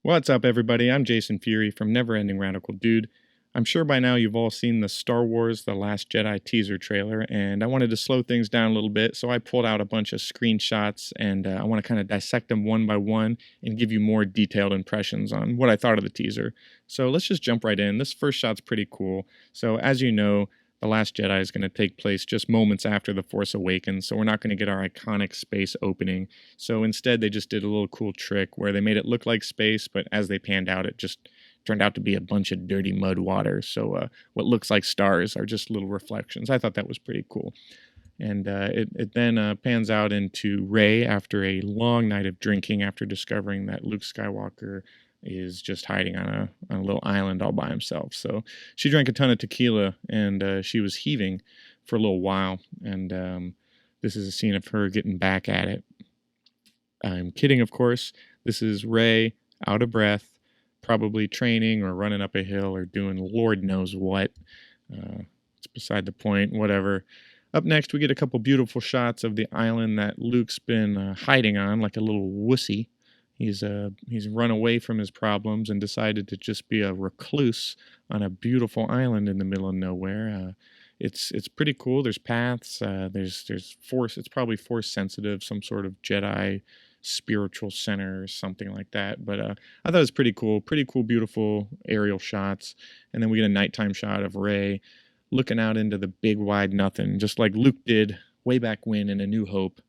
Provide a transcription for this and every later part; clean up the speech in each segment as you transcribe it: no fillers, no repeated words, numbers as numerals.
What's up, everybody? I'm Jason Furie from Neverending Radical Dude. I'm sure by now you've all seen the Star Wars The Last Jedi teaser trailer, and I wanted to slow things down a little bit, so I pulled out a bunch of screenshots, and I want to kind of dissect them one by one and give you more detailed impressions on what I thought of the teaser. So let's just jump right in. This first shot's pretty cool. So as you know, The Last Jedi is going to take place just moments after The Force Awakens, so we're not going to get our iconic space opening. So instead, they just did a little cool trick where they made it look like space, but as they panned out, it just turned out to be a bunch of dirty mud water. So what looks like stars are just little reflections. I thought that was pretty cool. And it then pans out into Rey after a long night of drinking, after discovering that Luke Skywalker is just hiding on a little island all by himself. So she drank a ton of tequila, and she was heaving for a little while. And this is a scene of her getting back at it. I'm kidding, of course. This is Rey, out of breath, probably training or running up a hill or doing Lord knows what. It's beside the point, whatever. Up next, we get a couple beautiful shots of the island that Luke's been hiding on like a little wussy. He's run away from his problems and decided to just be a recluse on a beautiful island in the middle of nowhere. It's pretty cool. There's paths. There's force. It's probably force sensitive, some sort of Jedi spiritual center or something like that. But I thought it was pretty cool, beautiful aerial shots. And then we get a nighttime shot of Rey looking out into the big wide nothing, just like Luke did way back when in A New Hope.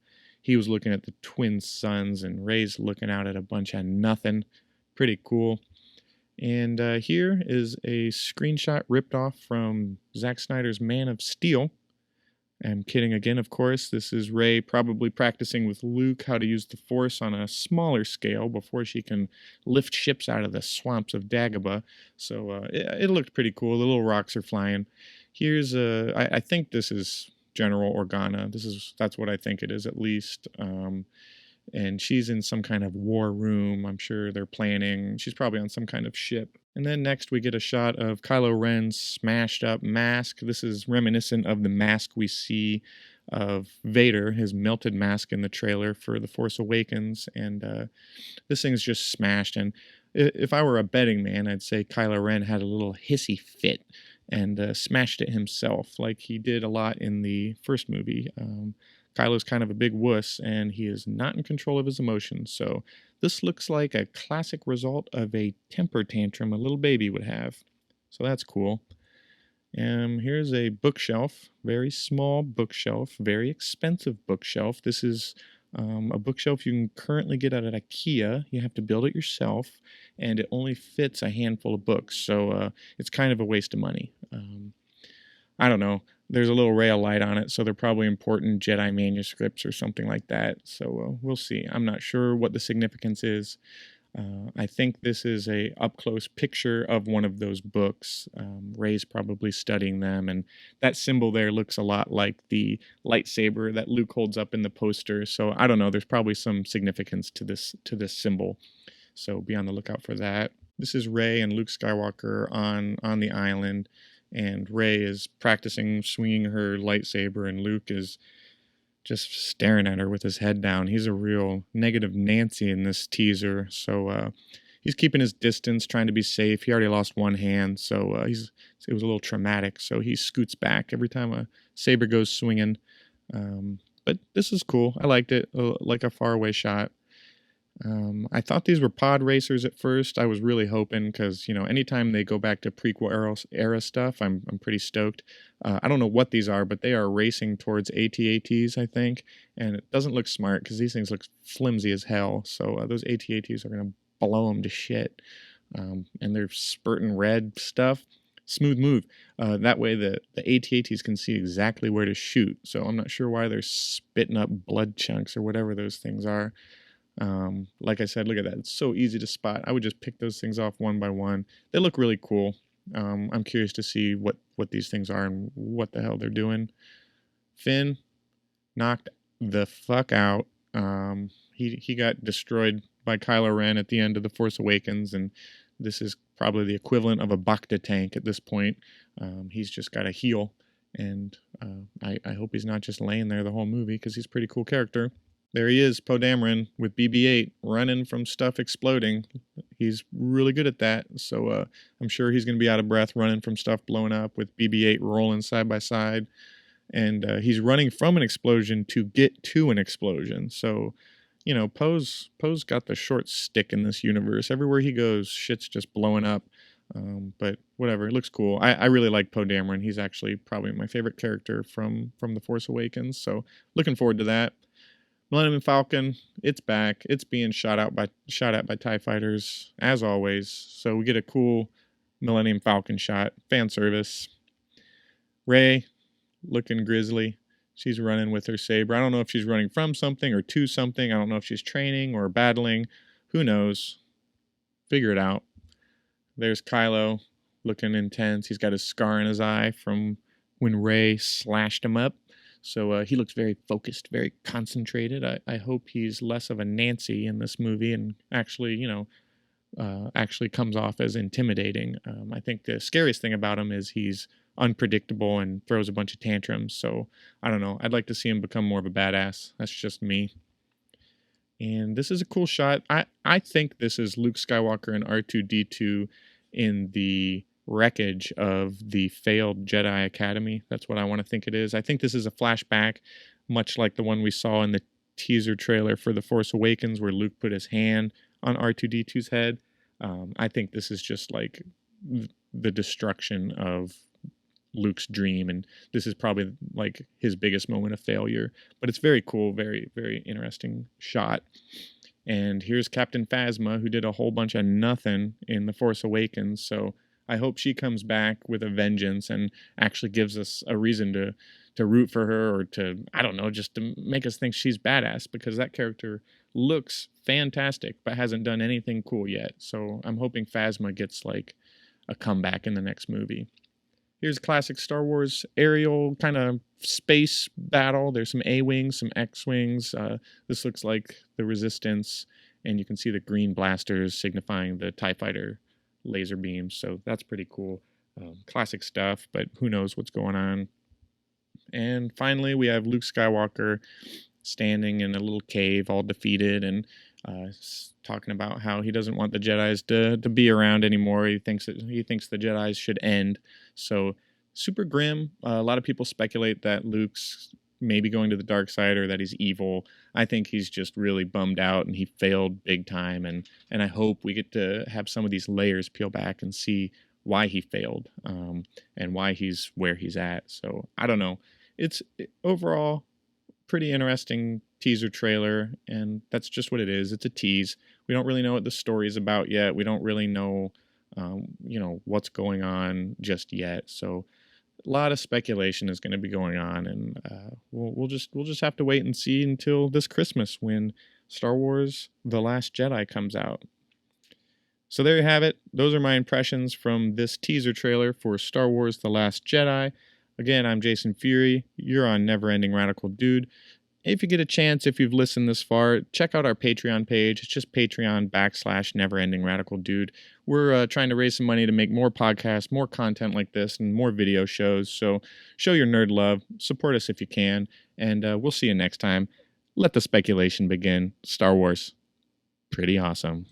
He was looking at the twin suns, and Rey's looking out at a bunch of nothing. Pretty cool. And here is a screenshot ripped off from Zack Snyder's Man of Steel. I'm kidding again, of course. This is Rey probably practicing with Luke how to use the Force on a smaller scale before she can lift ships out of the swamps of Dagobah. So it looked pretty cool. The little rocks are flying. Here's I think this is General Organa. That's what I think it is, at least. And she's in some kind of war room. I'm sure they're planning. She's probably on some kind of ship. And then next we get a shot of Kylo Ren's smashed up mask. This is reminiscent of the mask we see of Vader, his melted mask in the trailer for The Force Awakens. And this thing's just smashed. And if I were a betting man, I'd say Kylo Ren had a little hissy fit and smashed it himself, like he did a lot in the first movie. Kylo's kind of a big wuss, and he is not in control of his emotions, so this looks like a classic result of a temper tantrum a little baby would have. So that's cool. Here's a bookshelf, very small bookshelf, very expensive bookshelf. This is a bookshelf you can currently get at IKEA. You have to build it yourself, and it only fits a handful of books, so it's kind of a waste of money. I don't know. There's a little ray of light on it, so they're probably important Jedi manuscripts or something like that. So we'll see. I'm not sure what the significance is. I think this is a up-close picture of one of those books. Rey's probably studying them, and that symbol there looks a lot like the lightsaber that Luke holds up in the poster. So I don't know. There's probably some significance to this symbol. So be on the lookout for that. This is Rey and Luke Skywalker on the island, and Rey is practicing swinging her lightsaber, and Luke is just staring at her with his head down. He's a real negative Nancy in this teaser, so he's keeping his distance, trying to be safe. He already lost one hand, so it was a little traumatic, so he scoots back every time a saber goes swinging. But this is cool. I liked it, like a faraway shot. I thought these were pod racers at first. I was really hoping, because anytime they go back to prequel era stuff, I'm pretty stoked. I don't know what these are, but they are racing towards AT-ATs, I think, and it doesn't look smart because these things look flimsy as hell. So those AT-ATs are gonna blow them to shit, and they're spurting red stuff. Smooth move. That way the AT-ATs can see exactly where to shoot. So I'm not sure why they're spitting up blood chunks or whatever those things are. Like I said, look at that. It's so easy to spot. I would just pick those things off one by one. They look really cool. I'm curious to see what these things are and what the hell they're doing. Finn knocked the fuck out. He got destroyed by Kylo Ren at the end of The Force Awakens, and this is probably the equivalent of a Bacta tank at this point. He's just got to heal And I hope he's not just laying there the whole movie, because he's a pretty cool character. There he is, Poe Dameron with BB-8 running from stuff exploding. He's really good at that. So I'm sure he's going to be out of breath running from stuff blowing up with BB-8 rolling side by side. And he's running from an explosion to get to an explosion. So, you know, Poe's got the short stick in this universe. Everywhere he goes, shit's just blowing up. But whatever, it looks cool. I really like Poe Dameron. He's actually probably my favorite character from The Force Awakens. So looking forward to that. Millennium Falcon, it's back. It's being shot at by TIE fighters, as always. So we get a cool Millennium Falcon shot. Fan service. Rey, looking grizzly. She's running with her saber. I don't know if she's running from something or to something. I don't know if she's training or battling. Who knows? Figure it out. There's Kylo, looking intense. He's got his scar in his eye from when Rey slashed him up. So he looks very focused, very concentrated. I hope he's less of a Nancy in this movie and actually, you know, actually comes off as intimidating. I think the scariest thing about him is he's unpredictable and throws a bunch of tantrums. So I don't know. I'd like to see him become more of a badass. That's just me. And this is a cool shot. I think this is Luke Skywalker and R2-D2 in the wreckage of the failed Jedi Academy. That's what I want to think it is. I think this is a flashback, much like the one we saw in the teaser trailer for The Force Awakens, where Luke put his hand on R2-D2's head. I think this is just like the destruction of Luke's dream, and this is probably like his biggest moment of failure. But it's very cool, very, very interesting shot. And here's Captain Phasma, who did a whole bunch of nothing in The Force Awakens. So I hope she comes back with a vengeance and actually gives us a reason to root for her, or to, I don't know, just to make us think she's badass, because that character looks fantastic but hasn't done anything cool yet. So I'm hoping Phasma gets like a comeback in the next movie. Here's a classic Star Wars aerial kind of space battle. There's some A-Wings, some X-Wings. This looks like the Resistance, and you can see the green blasters signifying the TIE Fighter laser beams. So that's pretty cool. Classic stuff, but who knows what's going on. And finally, we have Luke Skywalker standing in a little cave, all defeated, and talking about how he doesn't want the Jedis to be around anymore. He thinks the Jedis should end. So super grim. A lot of people speculate that Luke's maybe going to the dark side, or that he's evil. I think he's just really bummed out and he failed big time. And I hope we get to have some of these layers peel back and see why he failed, and why he's where he's at. So I don't know. It's overall pretty interesting teaser trailer, and that's just what it is. It's a tease. We don't really know what the story is about yet. We don't really know, what's going on just yet. So a lot of speculation is going to be going on, and we'll just have to wait and see until this Christmas, when Star Wars: The Last Jedi comes out. So there you have it. Those are my impressions from this teaser trailer for Star Wars: The Last Jedi. Again, I'm Jason Furie. You're on Never Ending Radical Dude. If you get a chance, if you've listened this far, check out our Patreon page. It's just Patreon.com/Never Ending Radical Dude. We're trying to raise some money to make more podcasts, more content like this, and more video shows. So show your nerd love. Support us if you can. And we'll see you next time. Let the speculation begin. Star Wars. Pretty awesome.